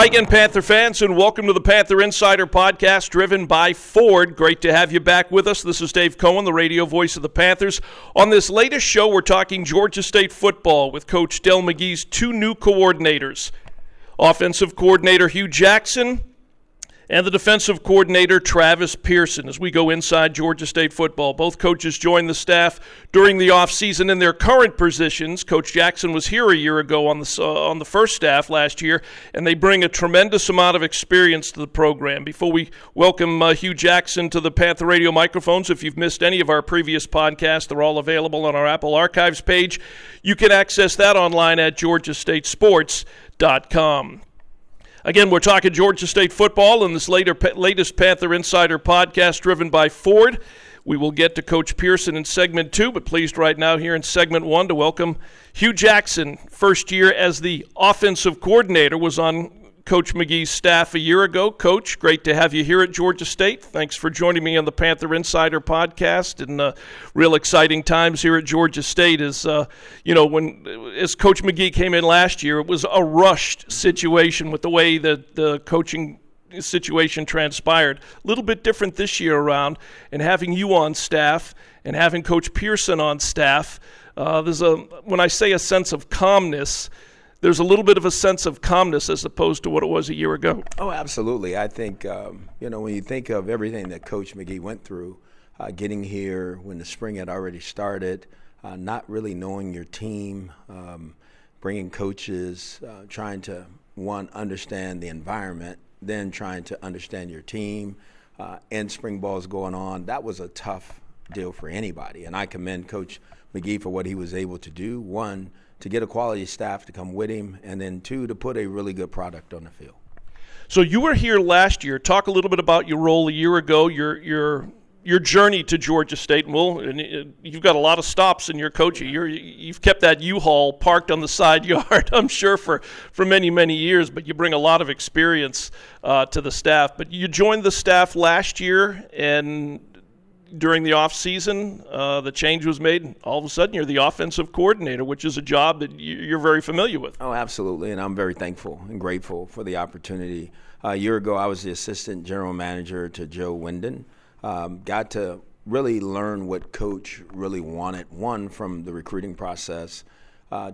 Hi again, Panther fans, and welcome to the Panther Insider Podcast, driven by Ford. Great to have you back with us. This is Dave Cohen, the radio voice of the Panthers. On this latest show, we're talking Georgia State football with Coach Del McGee's two new coordinators, offensive coordinator Hugh Jackson and the defensive coordinator, Travis Pearson, as we go inside Georgia State football. Both coaches joined the staff during the offseason in their current positions. Coach Jackson was here a year ago on the first staff last year, and they bring a tremendous amount of experience to the program. Before we welcome Hugh Jackson to the Panther Radio microphones, if you've missed any of our previous podcasts, they're all available on our Apple Archives page. You can access that online at georgiastatesports.com. Again, we're talking Georgia State football in this latest Panther Insider podcast driven by Ford. We will get to Coach Pearson in segment 2, but pleased right now here in segment 1 to welcome Hugh Jackson. First year as the offensive coordinator, was on Coach McGee's staff a year ago. Coach, great to have you here at Georgia State. Thanks for joining me on the Panther Insider podcast. And real exciting times here at Georgia State. As Coach McGee came in last year, it was a rushed situation with the way that the coaching situation transpired. A little bit different this year around, and having you on staff and having Coach Pearson on staff, when I say a sense of calmness, there's a little bit of a sense of calmness as opposed to what it was a year ago. Oh, absolutely. I think, when you think of everything that Coach McGee went through, getting here when the spring had already started, not really knowing your team, bringing coaches, trying to, understand the environment, then trying to understand your team, and spring ball's going on. That was a tough deal for anybody. And I commend Coach McGee for what he was able to do. One, to get a quality staff to come with him, and then 2, to put a really good product on the field. So you were here last year. Talk a little bit about your role a year ago, your journey to Georgia State. And you've got a lot of stops in your coaching. You've kept that U-Haul parked on the side yard, I'm sure, for many, many years, but you bring a lot of experience to the staff. But you joined the staff last year, and during the offseason, the change was made. All of a sudden, you're the offensive coordinator, which is a job that you're very familiar with. Oh, absolutely, and I'm very thankful and grateful for the opportunity. A year ago, I was the assistant general manager to Joe Wyndon. Got to really learn what Coach really wanted, 1, from the recruiting process,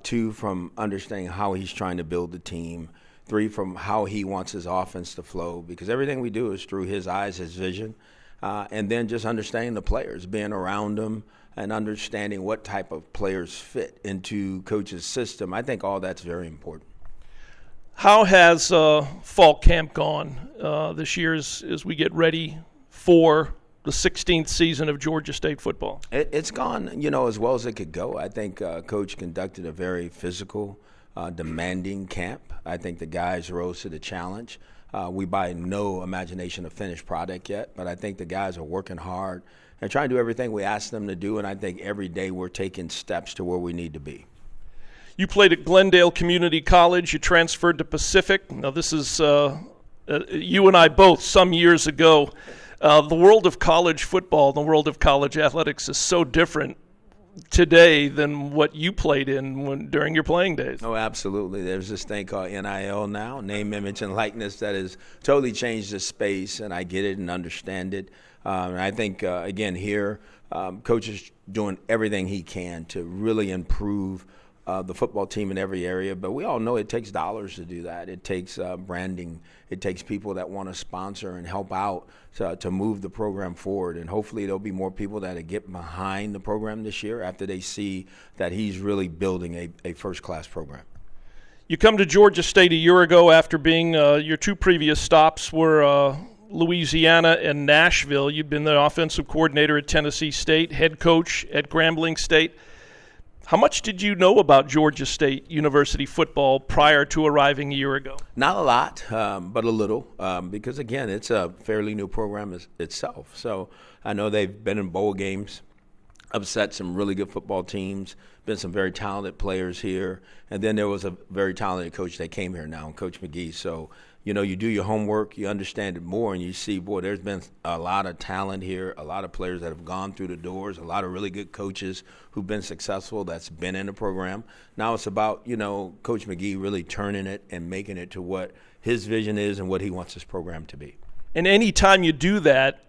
2, from understanding how he's trying to build the team, 3, from how he wants his offense to flow, because everything we do is through his eyes, his vision. And then just understanding the players, being around them, and understanding what type of players fit into Coach's system. I think all that's very important. How has fall camp gone this year as we get ready for the 16th season of Georgia State football? It's gone, as well as it could go. I think Coach conducted a very physical, demanding camp. I think the guys rose to the challenge. We by no imagination a finished product yet, but I think the guys are working hard and trying to do everything we ask them to do, and I think every day we're taking steps to where we need to be. You played at Glendale Community College. You transferred to Pacific. Now, this is you and I both some years ago. The world of college football, the world of college athletics is so different today than what you played in during your playing days. Oh, absolutely. There's this thing called NIL now, name, image, and likeness, that has totally changed the space, and I get it and understand it. And I think, again, here, Coach is doing everything he can to really improve the football team in every area. But we all know it takes dollars to do that. It takes branding. It takes people that want to sponsor and help out to move the program forward. And hopefully there'll be more people that get behind the program this year after they see that he's really building a first-class program. You come to Georgia State a year ago after being your 2 previous stops were Louisiana and Nashville. You've been the offensive coordinator at Tennessee State, head coach at Grambling State. How much did you know about Georgia State University football prior to arriving a year ago? Not a lot, but a little, because, again, it's a fairly new program itself. So I know they've been in bowl games, upset some really good football teams, been some very talented players here, and then there was a very talented coach that came here now, Coach McGee. So, you do your homework, you understand it more, and you see, boy, there's been a lot of talent here, a lot of players that have gone through the doors, a lot of really good coaches who've been successful that's been in the program. Now it's about, Coach McGee really turning it and making it to what his vision is and what he wants his program to be. And any time you do that,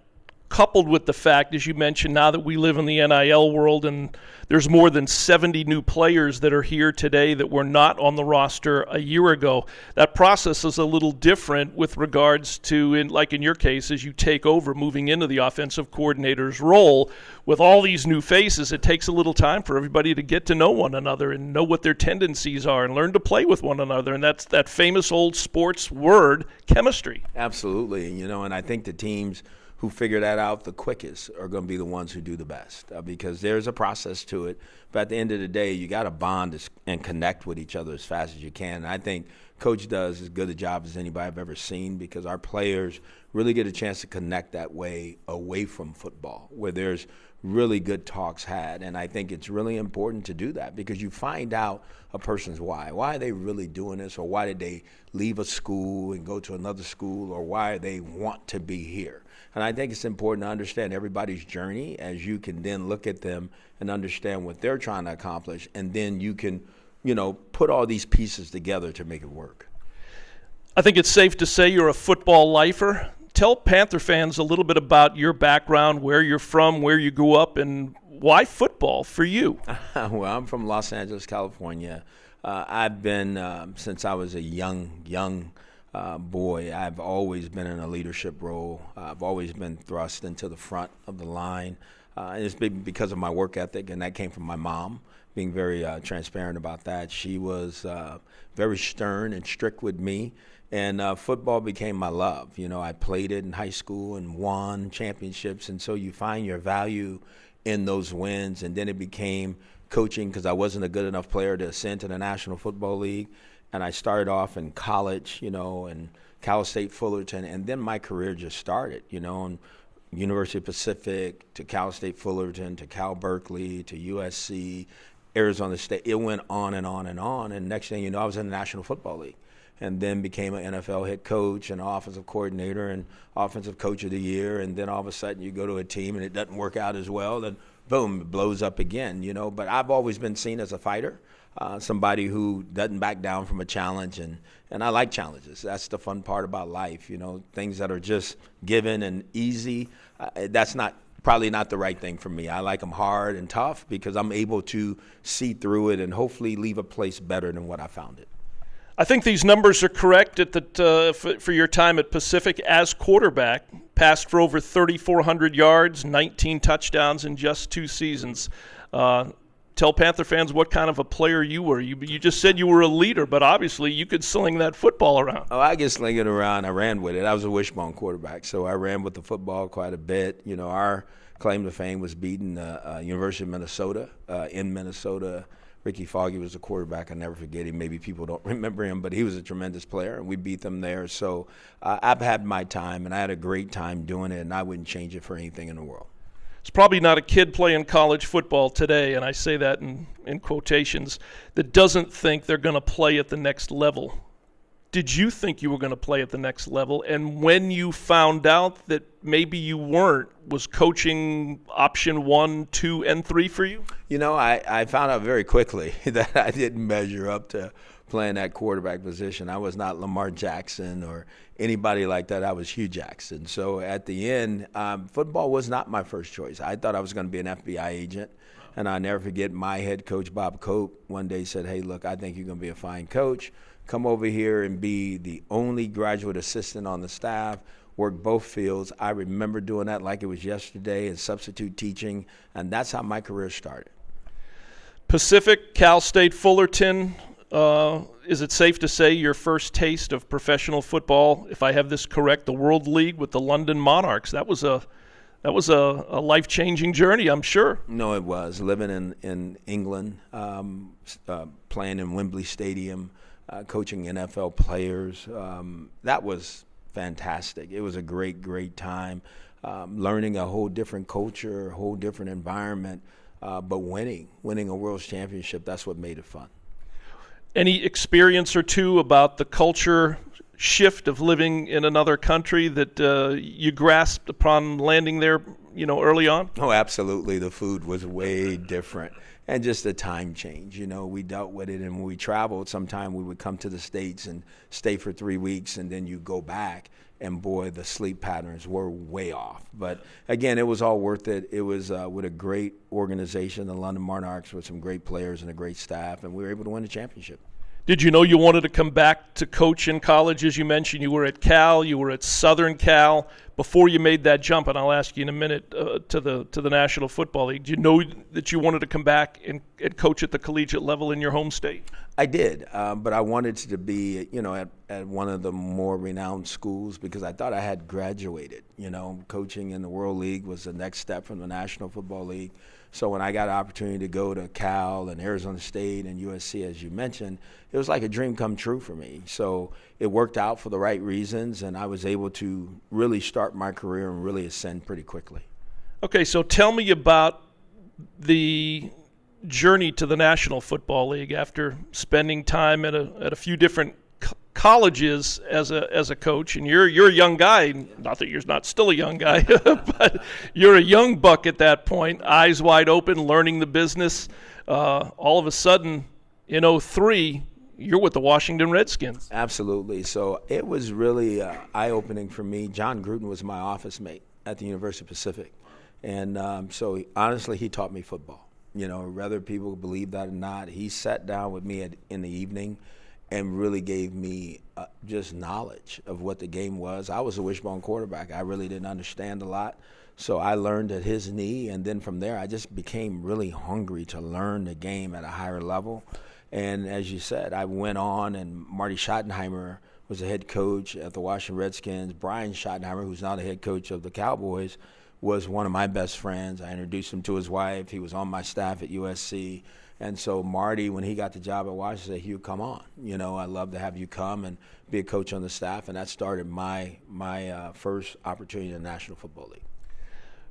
coupled with the fact, as you mentioned, now that we live in the NIL world and there's more than 70 new players that are here today that were not on the roster a year ago, that process is a little different with regards to, like in your case, as you take over moving into the offensive coordinator's role. With all these new faces, it takes a little time for everybody to get to know one another and know what their tendencies are and learn to play with one another. And that's that famous old sports word, chemistry. Absolutely. And I think the teams who figure that out the quickest are going to be the ones who do the best because there's a process to it. But at the end of the day, you got to bond and connect with each other as fast as you can. And I think Coach does as good a job as anybody I've ever seen because our players really get a chance to connect that way away from football where there's really good talks had. And I think it's really important to do that because you find out a person's why. Why are they really doing this, or why did they leave a school and go to another school, or why they want to be here? And I think it's important to understand everybody's journey as you can then look at them and understand what they're trying to accomplish. And then you can, put all these pieces together to make it work. I think it's safe to say you're a football lifer. Tell Panther fans a little bit about your background, where you're from, where you grew up, and why football for you? Well, I'm from Los Angeles, California. I've been, since I was a young boy, I've always been in a leadership role. I've always been thrust into the front of the line. And it's been because of my work ethic, and that came from my mom, being very transparent about that. She was very stern and strict with me, and football became my love. I played it in high school and won championships, and so you find your value in those wins. And then it became coaching because I wasn't a good enough player to ascend to the National Football League. And I started off in college, and Cal State Fullerton, and then my career just started, and University of Pacific to Cal State Fullerton to Cal Berkeley to USC, Arizona State. It went on and on and on, and next thing you know, I was in the National Football League, and then became an NFL head coach and offensive coordinator and offensive coach of the year, and then all of a sudden you go to a team and it doesn't work out as well, then boom, it blows up again, But I've always been seen as a fighter. Somebody who doesn't back down from a challenge, and I like challenges. That's the fun part about life, things that are just given and easy. That's probably not the right thing for me. I like them hard and tough because I'm able to see through it and hopefully leave a place better than what I found it. I think these numbers are correct for your time at Pacific as quarterback. Passed for over 3,400 yards, 19 touchdowns in just 2 seasons. Tell Panther fans what kind of a player you were. You just said you were a leader, but obviously you could sling that football around. Oh, I could sling it around. I ran with it. I was a wishbone quarterback, so I ran with the football quite a bit. Our claim to fame was beating the University of Minnesota in Minnesota. Ricky Foggy was a quarterback. I never forget him. Maybe people don't remember him, but he was a tremendous player, and we beat them there. So I've had my time, and I had a great time doing it, and I wouldn't change it for anything in the world. It's probably not a kid playing college football today, and I say that in quotations, that doesn't think they're going to play at the next level. Did you think you were going to play at the next level? And when you found out that maybe you weren't, was coaching option 1, 2, and 3 for you? I found out very quickly that I didn't measure up to playing that quarterback position. I was not Lamar Jackson or anybody like that. I was Hugh Jackson. So at the end, football was not my first choice. I thought I was going to be an FBI agent. And I'll never forget my head coach, Bob Cope, one day said, "Hey, look, I think you're going to be a fine coach. Come over here and be the only graduate assistant on the staff, work both fields." I remember doing that like it was yesterday and substitute teaching, and that's how my career started. Pacific, Cal State Fullerton, is it safe to say your first taste of professional football, if I have this correct, the World League with the London Monarchs? That was a life-changing journey, I'm sure. No, it was. Living in England, playing in Wembley Stadium, coaching NFL players, that was fantastic. It was a great time, learning a whole different culture, a whole different environment, but winning a World Championship, that's what made it fun. Any experience or two about the culture shift of living in another country that you grasped upon landing there, early on? Oh, absolutely. The food was way different. And just the time change, we dealt with it. And when we traveled, sometime we would come to the States and stay for 3 weeks, and then you go back. And boy, the sleep patterns were way off. But again, it was all worth it. It was with a great organization, the London Monarchs, with some great players and a great staff, and we were able to win the championship. Did you know you wanted to come back to coach in college? As you mentioned, you were at Cal, you were at Southern Cal before you made that jump, and I'll ask you in a minute to the National Football League. Did you know that you wanted to come back and coach at the collegiate level in your home state? I did, but I wanted to be, at one of the more renowned schools because I thought I had graduated. Coaching in the World League was the next step from the National Football League. So when I got an opportunity to go to Cal and Arizona State and USC, as you mentioned, it was like a dream come true for me. So it worked out for the right reasons, and I was able to really start my career and really ascend pretty quickly. Okay, so tell me about the journey to the National Football League after spending time at a few different colleges as a coach, and you're a young guy. Not that you're not still a young guy, but you're a young buck at that point, eyes wide open, learning the business. All of a sudden, in 2003, you're with the Washington Redskins. Absolutely. So it was really eye-opening for me. John Gruden was my office mate at the University of Pacific, and so honestly, he taught me football. Whether people believe that or not, he sat down with me in the evening and really gave me just knowledge of what the game was. I was a wishbone quarterback. I really didn't understand a lot. So I learned at his knee, and then from there I just became really hungry to learn the game at a higher level. And as you said, I went on, and Marty Schottenheimer was the head coach at the Washington Redskins. Brian Schottenheimer, who's now the head coach of the Cowboys, was one of my best friends. I introduced him to his wife. He was on my staff at USC. And so Marty, when he got the job at Washington, said, "Hugh, come on. I'd love to have you come and be a coach on the staff." And that started my first opportunity in the National Football League.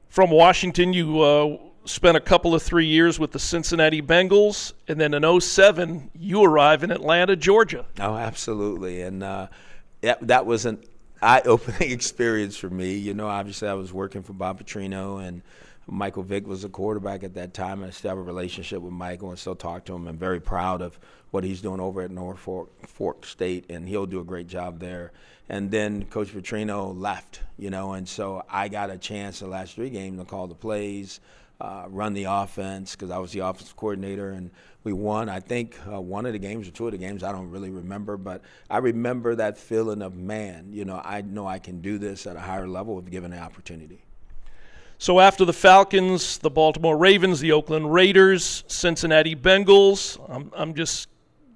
From Washington, you spent a couple of 3 years with the Cincinnati Bengals, and then in 2007, you arrive in Atlanta, Georgia. Oh, absolutely. And that was an eye-opening experience for me. Obviously I was working for Bob Petrino, and Michael Vick was the quarterback at that time. I still have a relationship with Michael and still talk to him. I'm very proud of what he's doing over at Norfolk State, and he'll do a great job there. And then Coach Petrino left, and so I got a chance the last 3 games to call the plays, run the offense, because I was the offensive coordinator, and we won, I think, one of the games or 2 of the games. I don't really remember, but I remember that feeling of, man, I know I can do this at a higher level if given the opportunity. So after the Falcons, the Baltimore Ravens, the Oakland Raiders, Cincinnati Bengals, I'm just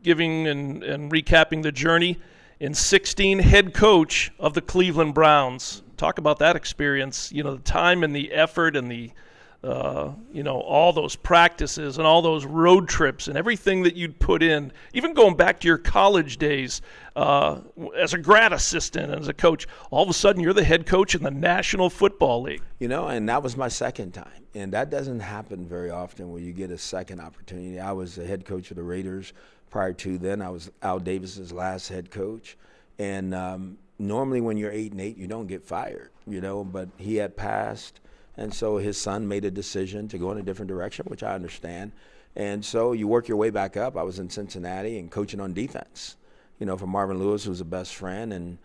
giving and recapping the journey. In 2016, head coach of the Cleveland Browns. Talk about that experience, the time and the effort and the all those practices and all those road trips and everything that you'd put in, even going back to your college days as a grad assistant and as a coach. All of a sudden, you're the head coach in the National Football League. And that was my second time. And that doesn't happen very often where you get a second opportunity. I was the head coach of the Raiders. Prior to then, I was Al Davis's last head coach. And normally when you're 8-8, you don't get fired, but he had passed. And so his son made a decision to go in a different direction, which I understand. And so you work your way back up. I was in Cincinnati and coaching on defense, for Marvin Lewis, who was a best friend, and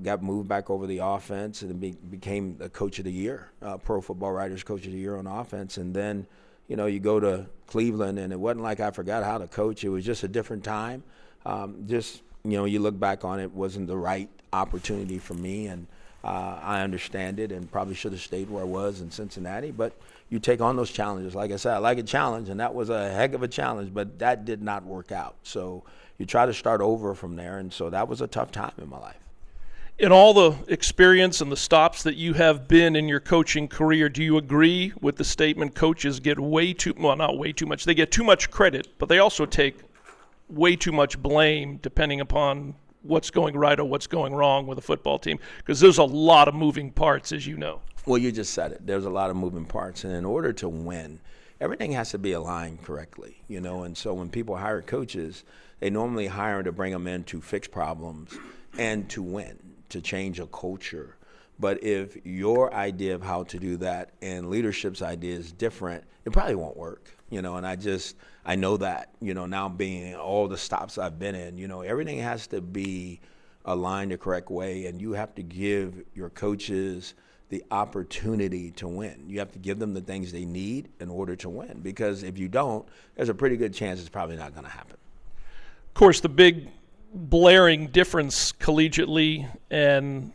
got moved back over the offense and became the coach of the year, Pro Football Writers Coach of the Year on offense. And then, you go to Cleveland, and it wasn't like I forgot how to coach. It was just a different time. You look back on it, wasn't the right opportunity for me, and I understand it and probably should have stayed where I was in Cincinnati. But you take on those challenges. Like I said, I like a challenge, and that was a heck of a challenge, but that did not work out. So you try to start over from there, and so that was a tough time in my life. In all the experience and the stops that you have been in your coaching career, do you agree with the statement coaches get not way too much, they get too much credit, but they also take way too much blame depending upon what's going right or what's going wrong with a football team? Because there's a lot of moving parts, as you know. Well, you just said it. There's a lot of moving parts. And in order to win, everything has to be aligned correctly, And so when people hire coaches, they normally hire to bring them in to fix problems and to win, to change a culture. But if your idea of how to do that and leadership's idea is different, it probably won't work, and I know that, now being all the stops I've been in, everything has to be aligned the correct way, and you have to give your coaches the opportunity to win. You have to give them the things they need in order to win, because if you don't, there's a pretty good chance it's probably not going to happen. Of course, the big blaring difference collegiately and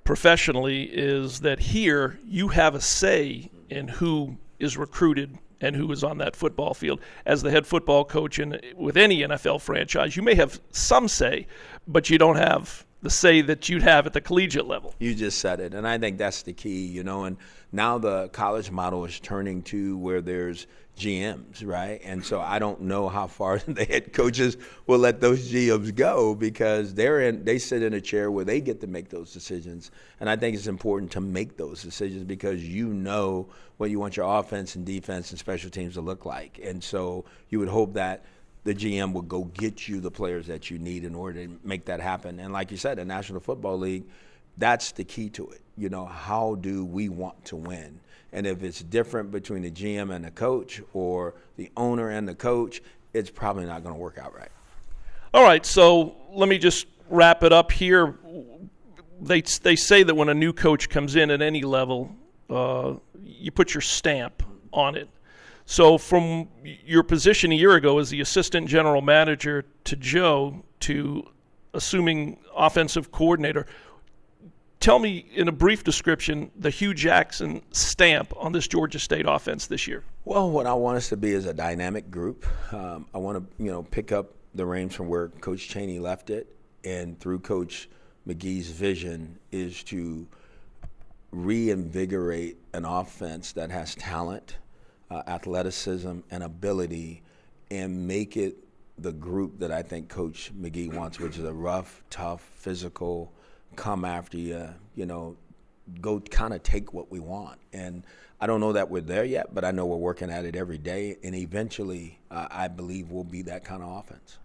professionally is that here you have a say in who is recruited and who is on that football field. As the head football coach with any NFL franchise, you may have some say, but you don't have the say that you'd have at the collegiate level. You just said it, and I think that's the key, and now the college model is turning to where there's GMs, right? And so I don't know how far the head coaches will let those GMs go, because they sit in a chair where they get to make those decisions. And I think it's important to make those decisions because you know what you want your offense and defense and special teams to look like. And so you would hope that the GM will go get you the players that you need in order to make that happen. And like you said, the National Football League, that's the key to it. How do we want to win? And if it's different between the GM and the coach or the owner and the coach, it's probably not going to work out right. All right, so let me just wrap it up here. They say that when a new coach comes in at any level, you put your stamp on it. So from your position a year ago as the assistant general manager to Joe to assuming offensive coordinator, tell me in a brief description the Hugh Jackson stamp on this Georgia State offense this year. Well, what I want us to be is a dynamic group. I want to, pick up the reins from where Coach Chaney left it, and through Coach McGee's vision is to reinvigorate an offense that has talent, athleticism, and ability, and make it the group that I think Coach McGee wants, which is a rough, tough, physical, come after you, go kind of take what we want. And I don't know that we're there yet, but I know we're working at it every day. And eventually, I believe we'll be that kind of offense.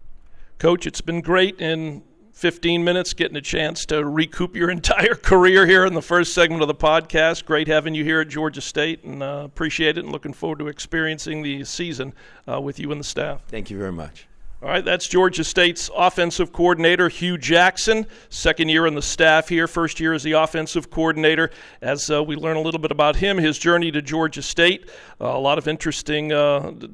Coach, it's been great in 15 minutes getting a chance to recoup your entire career here in the first segment of the podcast. Great having you here at Georgia State, and appreciate it and looking forward to experiencing the season with you and the staff. Thank you very much. All right, that's Georgia State's offensive coordinator, Hugh Jackson. Second year on the staff here, first year as the offensive coordinator. As we learn a little bit about him, his journey to Georgia State, a lot of interesting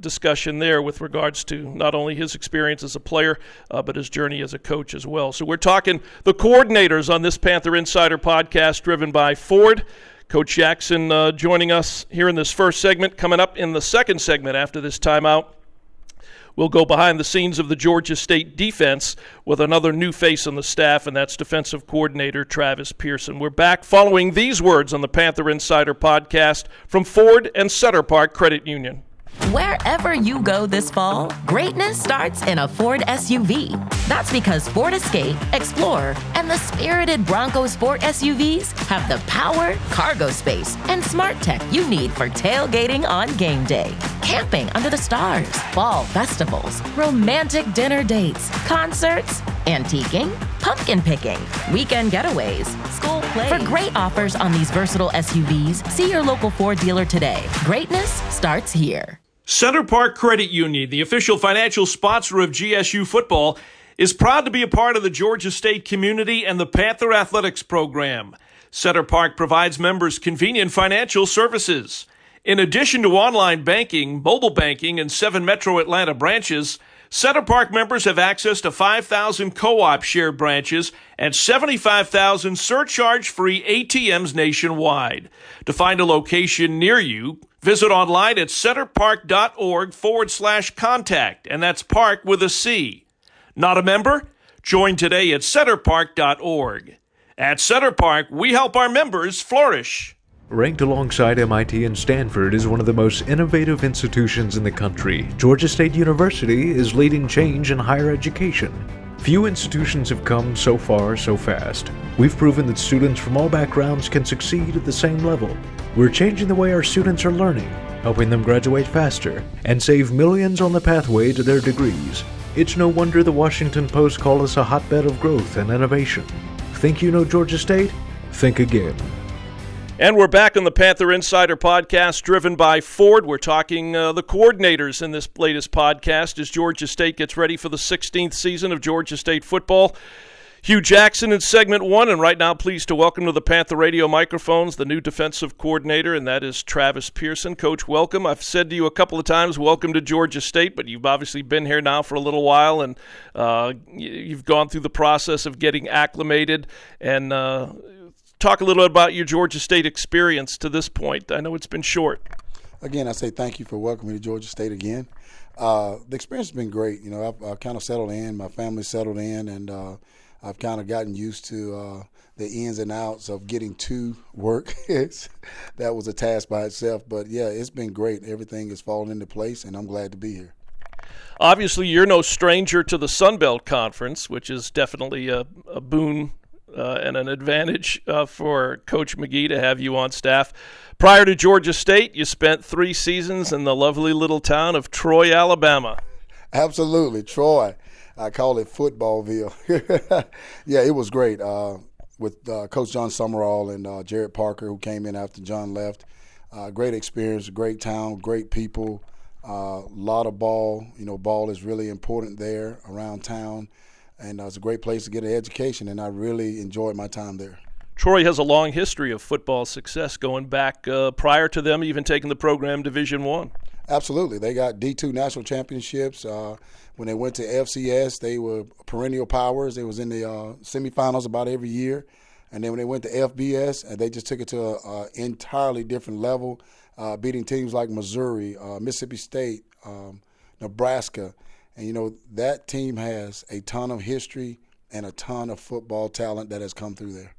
discussion there with regards to not only his experience as a player, but his journey as a coach as well. So we're talking the coordinators on this Panther Insider podcast driven by Ford. Coach Jackson joining us here in this first segment. Coming up in the second segment after this timeout, we'll go behind the scenes of the Georgia State defense with another new face on the staff, and that's defensive coordinator Travis Pearson. We're back following these words on the Panther Insider podcast from Ford and Center Park Credit Union. Wherever you go this fall, greatness starts in a Ford SUV. That's because Ford Escape, Explorer, and the spirited Bronco Sport SUVs have the power, cargo space, and smart tech you need for tailgating on game day, camping under the stars, fall festivals, romantic dinner dates, concerts, antiquing, pumpkin picking, weekend getaways, school plays. For great offers on these versatile SUVs, see your local Ford dealer today. Greatness starts here. Center Park Credit Union, the official financial sponsor of GSU football, is proud to be a part of the Georgia State community and the Panther Athletics program. Center Park provides members convenient financial services. In addition to online banking, mobile banking, and 7 Metro Atlanta branches, Center Park members have access to 5,000 co-op shared branches and 75,000 surcharge-free ATMs nationwide. To find a location near you, visit online at centerpark.org/contact, and that's park with a C. Not a member? Join today at centerpark.org. At Center Park, we help our members flourish. Ranked alongside MIT and Stanford as one of the most innovative institutions in the country, Georgia State University is leading change in higher education. Few institutions have come so far so fast. We've proven that students from all backgrounds can succeed at the same level. We're changing the way our students are learning, helping them graduate faster, and save millions on the pathway to their degrees. It's no wonder the Washington Post call us a hotbed of growth and innovation. Think you know Georgia State? Think again. And we're back on the Panther Insider Podcast, driven by Ford. We're talking the coordinators in this latest podcast as Georgia State gets ready for the 16th season of Georgia State football. Hugh Jackson in segment one, and right now pleased to welcome to the Panther Radio microphones the new defensive coordinator, and that is Travis Pearson. Coach, welcome. I've said to you a couple of times, welcome to Georgia State, but you've obviously been here now for a little while, and you've gone through the process of getting acclimated. And talk a little bit about your Georgia State experience to this point. I know it's been short. Again, I say thank you for welcoming me to Georgia State again. The experience has been great. You know, I've kind of settled in. My family's settled in, and I've kind of gotten used to the ins and outs of getting to work. That was a task by itself. But, yeah, it's been great. Everything is falling into place, and I'm glad to be here. Obviously, you're no stranger to the Sun Belt Conference, which is definitely a boon and an advantage for Coach McGee to have you on staff. Prior to Georgia State, you spent 3 seasons in the lovely little town of Troy, Alabama. Absolutely, Troy. I call it Footballville. Yeah, it was great with Coach John Summerall and Jared Parker, who came in after John left. Great experience, great town, great people, lot of ball. You know, ball is really important there around town, and it's a great place to get an education, and I really enjoyed my time there. Troy has a long history of football success going back prior to them even taking the program Division I. Absolutely. They got D2 national championships. When they went to FCS, they were perennial powers. They was in the semifinals about every year. And then when they went to FBS, they just took it to an entirely different level, beating teams like Missouri, Mississippi State, Nebraska. And, you know, that team has a ton of history and a ton of football talent that has come through there.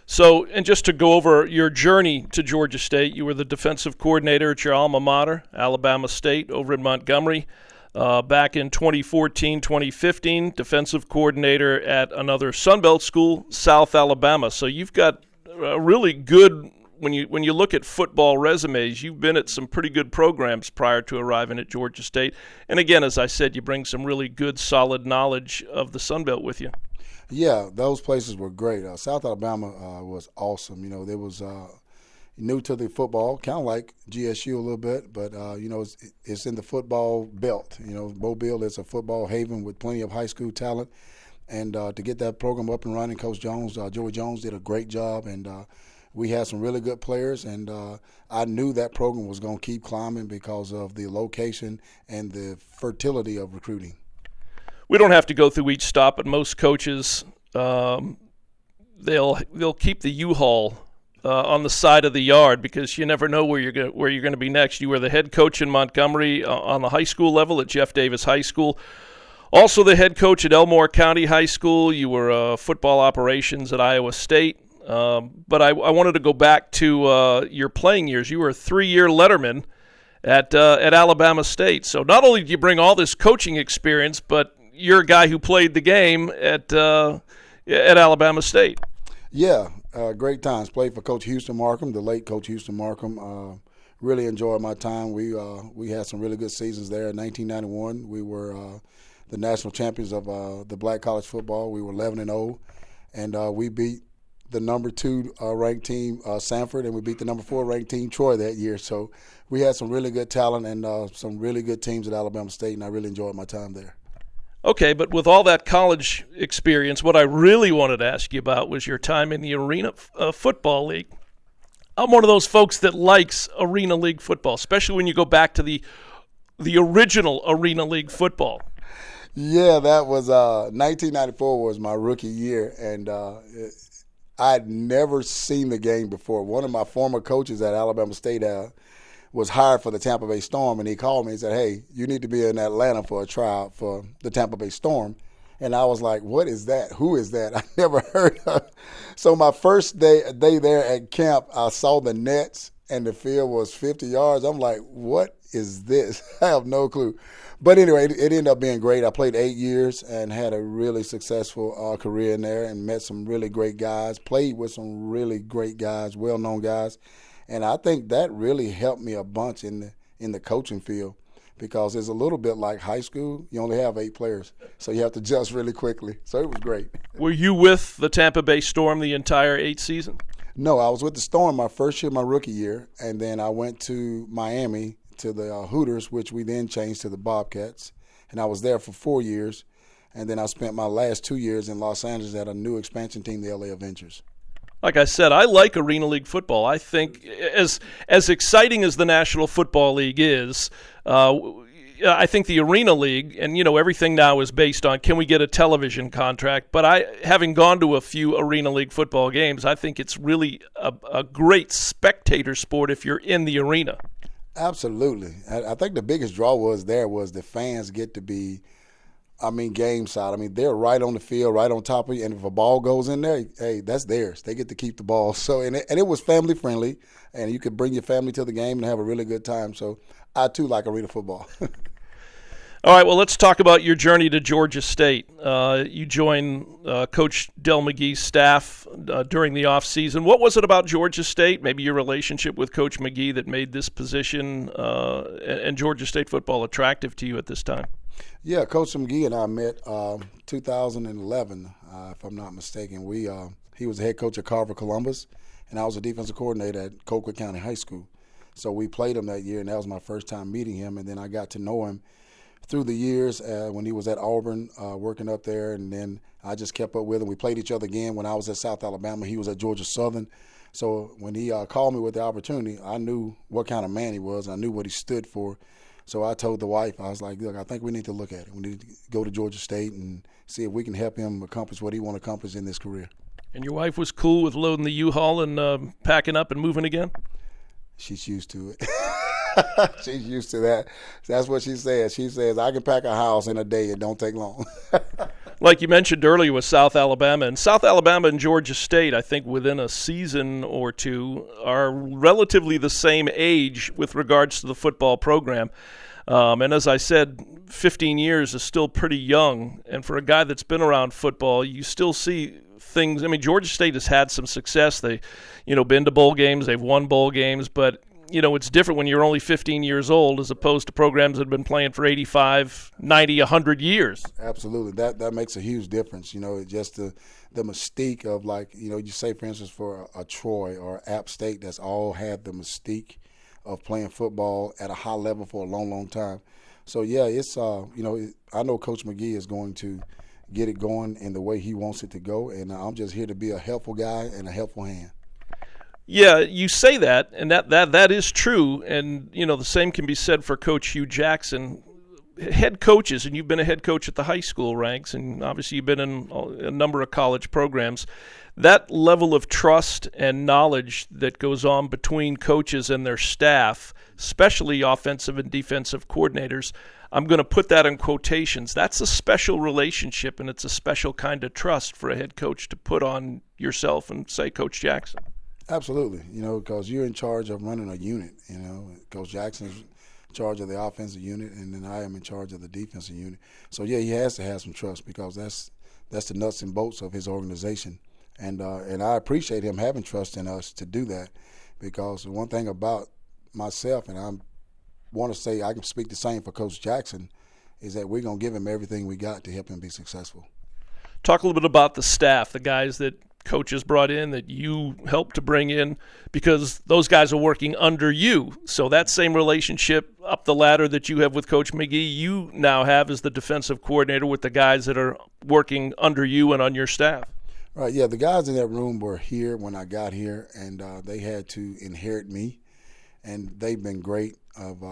So, and just to go over your journey to Georgia State, you were the defensive coordinator at your alma mater, Alabama State, over in Montgomery. Back in 2014, 2015, defensive coordinator at another Sun Belt school, South Alabama. So you've got a really good, when you look at football resumes, you've been at some pretty good programs prior to arriving at Georgia State. And again, as I said, you bring some really good, solid knowledge of the Sun Belt with you. Yeah, those places were great. South Alabama was awesome. You know, there was new to the football, kind of like GSU a little bit, but, you know, it's in the football belt. You know, Mobile is a football haven with plenty of high school talent. And to get that program up and running, Coach Jones, Joey Jones, did a great job. And we had some really good players. And I knew that program was going to keep climbing because of the location and the fertility of recruiting. We don't have to go through each stop, but most coaches, they'll keep the U-Haul on the side of the yard because you never know where you're going to be next. You were the head coach in Montgomery on the high school level at Jeff Davis High School. Also the head coach at Elmore County High School. You were football operations at Iowa State. But I wanted to go back to your playing years. You were a 3-year letterman at Alabama State. So not only do you bring all this coaching experience, but you're a guy who played the game at Alabama State. Yeah, great times. Played for Coach Houston Markham, the late Coach Houston Markham. Really enjoyed my time. We had some really good seasons there. In 1991, we were the national champions of the black college football. We were 11-0, and we beat the number 2 ranked team, Sanford, and we beat the number 4 ranked team, Troy, that year. So we had some really good talent and some really good teams at Alabama State, and I really enjoyed my time there. Okay, but with all that college experience, what I really wanted to ask you about was your time in the Arena Football League. I'm one of those folks that likes Arena League football, especially when you go back to the original Arena League football. Yeah, that was 1994 was my rookie year, and I'd never seen the game before. One of my former coaches at Alabama State was hired for the Tampa Bay Storm, and he called me and said, hey, you need to be in Atlanta for a tryout for the Tampa Bay Storm. And I was like, what is that? Who is that? I never heard of it. So my first day there at camp, I saw the nets, and the field was 50 yards. I'm like, what is this? I have no clue. But anyway, it ended up being great. I played 8 years and had a really successful career in there and met some really great guys, played with some really great guys, well-known guys. And I think that really helped me a bunch in the coaching field because it's a little bit like high school. You only have 8 players, so you have to adjust really quickly. So it was great. Were you with the Tampa Bay Storm the entire 8 season? No, I was with the Storm my first year, my rookie year, and then I went to Miami to the Hooters, which we then changed to the Bobcats, and I was there for 4 years, and then I spent my last 2 years in Los Angeles at a new expansion team, the LA Avengers. Like I said, I like Arena League football. I think as exciting as the National Football League is, I think the Arena League, and everything now is based on can we get a television contract. But having gone to a few Arena League football games, I think it's really a great spectator sport if you're in the arena. Absolutely. I think the biggest draw was the fans get to be, game side. They're right on the field, right on top of you, and if a ball goes in there, hey, that's theirs. They get to keep the ball. So, and it was family friendly, and you could bring your family to the game and have a really good time. So, I too like arena football. All right, well, let's talk about your journey to Georgia State. You joined Coach Del McGee's staff during the offseason. What was it about Georgia State, maybe your relationship with Coach McGee, that made this position and Georgia State football attractive to you at this time? Yeah, Coach McGee and I met 2011, if I'm not mistaken. He was the head coach at Carver Columbus, and I was a defensive coordinator at Colquitt County High School. So we played him that year, and that was my first time meeting him, and then I got to know him through the years when he was at Auburn working up there, and then I just kept up with him. We played each other again when I was at South Alabama. He was at Georgia Southern. So when he called me with the opportunity, I knew what kind of man he was. I knew what he stood for. So I told the wife, I was like, look, I think we need to look at it. We need to go to Georgia State and see if we can help him accomplish what he wants to accomplish in this career. And your wife was cool with loading the U-Haul and packing up and moving again? She's used to it. She's used to that. That's what she says. She says, I can pack a house in a day. It don't take long. Like you mentioned earlier with South Alabama, and Georgia State, I think within a season or two, are relatively the same age with regards to the football program. And as I said, 15 years is still pretty young. And for a guy that's been around football, you still see things. Georgia State has had some success. They, been to bowl games. They've won bowl games. But, it's different when you're only 15 years old as opposed to programs that have been playing for 85, 90, 100 years. Absolutely. That makes a huge difference. Just the mystique of, you say, for instance, for a Troy or App State that's all had the mystique of playing football at a high level for a long, long time. So, yeah, it's, I know Coach McGee is going to get it going in the way he wants it to go, and I'm just here to be a helpful guy and a helpful hand. Yeah, you say that, and that is true, and, the same can be said for Coach Hugh Jackson. Head coaches, and you've been a head coach at the high school ranks, and obviously you've been in a number of college programs. That level of trust and knowledge that goes on between coaches and their staff, especially offensive and defensive coordinators, I'm going to put that in quotations. That's a special relationship, and it's a special kind of trust for a head coach to put on yourself and say, Coach Jackson. Absolutely, because you're in charge of running a unit. Coach Jackson's in charge of the offensive unit, and then I am in charge of the defensive unit. So, yeah, he has to have some trust because that's the nuts and bolts of his organization. And I appreciate him having trust in us to do that, because one thing about myself, and I want to say I can speak the same for Coach Jackson, is that we're going to give him everything we got to help him be successful. Talk a little bit about the staff, the guys that coaches brought in that you helped to bring in, because those guys are working under you. So that same relationship up the ladder that you have with Coach McGee, you now have as the defensive coordinator with the guys that are working under you and on your staff. Right, yeah, the guys in that room were here when I got here, and they had to inherit me, and they've been great of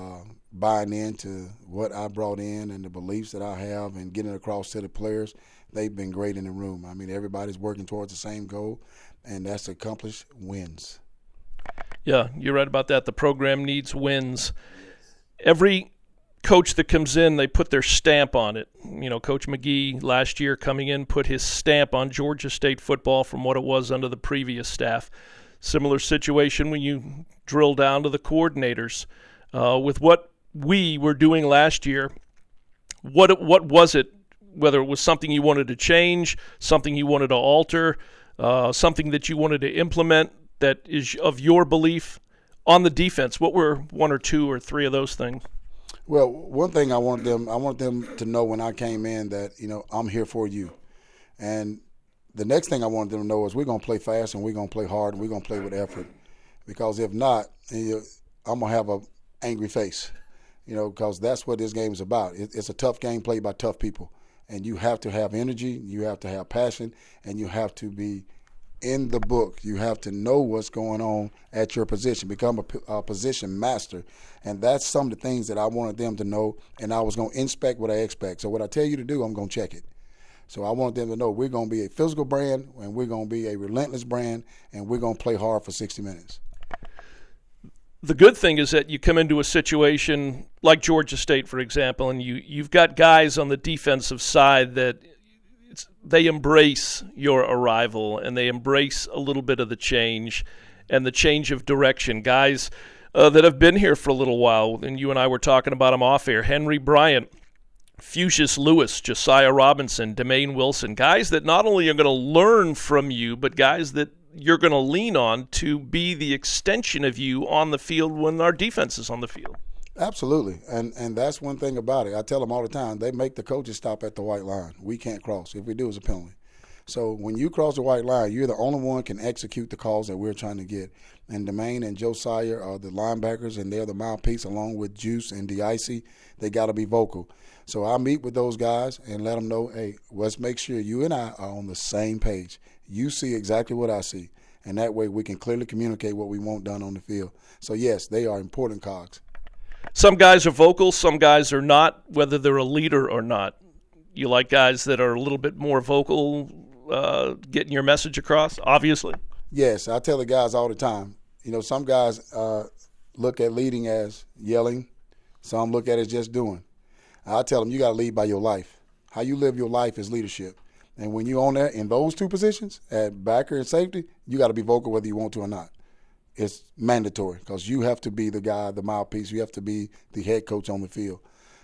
buying into what I brought in and the beliefs that I have and getting across to the players. They've been great in the room. Everybody's working towards the same goal, and that's to accomplish wins. Yeah, you're right about that. The program needs wins. Every coach that comes in, they put their stamp on it. Coach McGee last year coming in put his stamp on Georgia State football from what it was under the previous staff. Similar situation when you drill down to the coordinators. With what we were doing last year, what was it? Whether it was something you wanted to change, something you wanted to alter, something that you wanted to implement that is of your belief on the defense. What were one or two or three of those things? Well, one thing I want them to know when I came in that, I'm here for you. And the next thing I want them to know is we're going to play fast and we're going to play hard and we're going to play with effort. Because if not, I'm going to have an angry face, because that's what this game is about. It's a tough game played by tough people. And you have to have energy, you have to have passion, and you have to be in the book. You have to know what's going on at your position, become a position master. And that's some of the things that I wanted them to know, and I was going to inspect what I expect. So what I tell you to do, I'm going to check it. So I want them to know we're going to be a physical brand, and we're going to be a relentless brand, and we're going to play hard for 60 minutes. The good thing is that you come into a situation like Georgia State, for example, and you've got guys on the defensive side that they embrace your arrival and they embrace a little bit of the change and the change of direction. Guys that have been here for a little while, and you and I were talking about them off air. Henry Bryant, Fuchsius Lewis, Josiah Robinson, Demaine Wilson, guys that not only are going to learn from you, but guys that you're going to lean on to be the extension of you on the field when our defense is on the field. Absolutely, and that's one thing about it. I tell them all the time, they make the coaches stop at the white line. We can't cross. If we do, it's a penalty. So when you cross the white line, you're the only one can execute the calls that we're trying to get. And Demaine and Josiah are the linebackers, and they're the mouthpiece along with Juice and DeIcy. They got to be vocal. So I meet with those guys and let them know, hey, let's make sure you and I are on the same page. You see exactly what I see, and that way we can clearly communicate what we want done on the field. So, yes, they are important cogs. Some guys are vocal, some guys are not, whether they're a leader or not. You like guys that are a little bit more vocal, getting your message across, obviously? Yes, I tell the guys all the time. Some guys look at leading as yelling. Some look at it as just doing. I tell them you got to lead by your life. How you live your life is leadership. And when you're on there in those two positions, at backer and safety, you got to be vocal whether you want to or not. It's mandatory because you have to be the guy, the mouthpiece. You have to be the head coach on the field.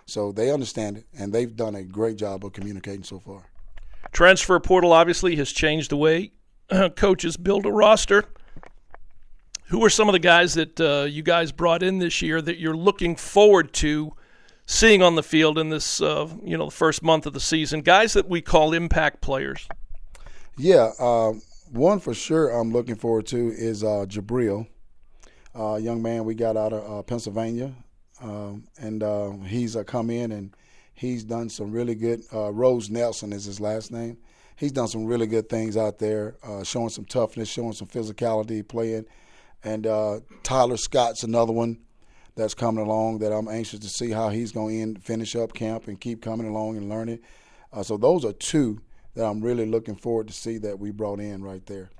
So they understand it, and they've done a great job of communicating so far. Transfer portal obviously has changed the way coaches build a roster. Who are some of the guys that you guys brought in this year that you're looking forward to seeing on the field in this, the first month of the season? Guys that we call impact players. Yeah, one for sure I'm looking forward to is Jabril, a young man we got out of Pennsylvania. And he's come in and he's done some really good Rose Nelson is his last name. He's done some really good things out there, showing some toughness, showing some physicality, playing. And Tyler Scott's another one that's coming along that I'm anxious to see how he's going to finish up camp and keep coming along and learning. So those are two that I'm really looking forward to see that we brought in right there.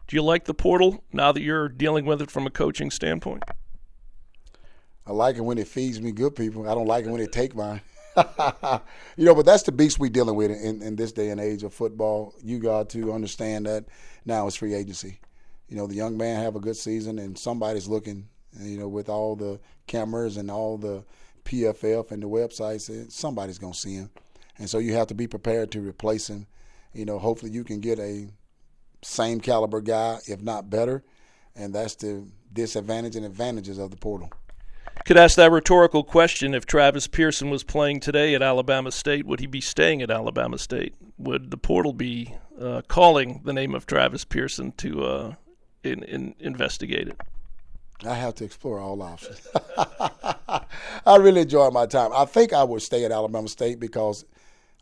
Do you like the portal now that you're dealing with it from a coaching standpoint? I like it when it feeds me good people. I don't like it when it take mine. But that's the beast we're dealing with in this day and age of football. You got to understand that now it's free agency. The young man have a good season, and somebody's looking, with all the cameras and all the PFF and the websites, somebody's going to see him. And so you have to be prepared to replace him. Hopefully you can get a same caliber guy, if not better, and that's the disadvantage and advantages of the portal. Could ask that rhetorical question. If Travis Pearson was playing today at Alabama State, would he be staying at Alabama State? Would the portal be calling the name of Travis Pearson to investigate it? I have to explore all options. I really enjoy my time. I think I would stay at Alabama State because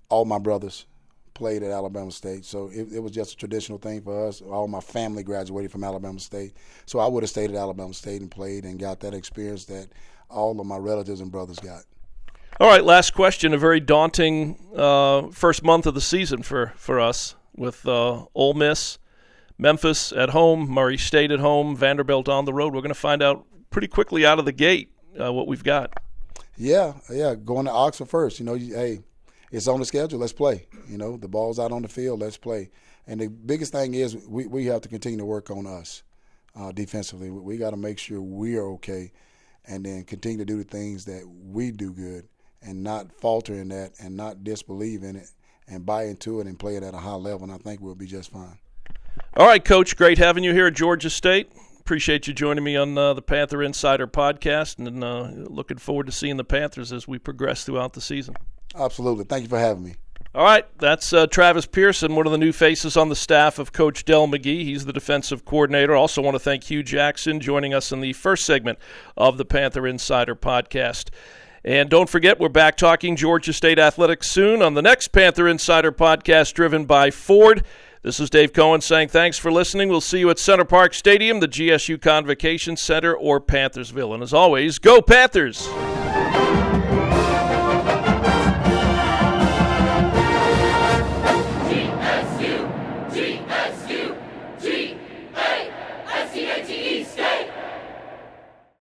all my brothers played at Alabama State. So it was just a traditional thing for us. All my family graduated from Alabama State. So I would have stayed at Alabama State and played and got that experience that all of my relatives and brothers got. All right, last question. A very daunting first month of the season for us with Ole Miss, Memphis at home, Murray State at home, Vanderbilt on the road. We're going to find out pretty quickly out of the gate what we've got. Yeah, going to Oxford first. Hey, it's on the schedule. Let's play. The ball's out on the field. Let's play. And the biggest thing is we have to continue to work on us defensively. We got to make sure we are okay and then continue to do the things that we do good and not falter in that and not disbelieve in it and buy into it and play it at a high level, and I think we'll be just fine. All right, Coach, great having you here at Georgia State. appreciate you joining me on the Panther Insider podcast, and looking forward to seeing the Panthers as we progress throughout the season. Absolutely. Thank you for having me. All right, that's Travis Pearson, one of the new faces on the staff of Coach Del McGee. He's the defensive coordinator. Also want to thank Hugh Jackson joining us in the first segment of the Panther Insider podcast. And don't forget, we're back talking Georgia State athletics soon on the next Panther Insider podcast driven by Ford. This is Dave Cohen saying thanks for listening. We'll see you at Center Park Stadium, the GSU Convocation Center, or Panthersville. And as always, go Panthers!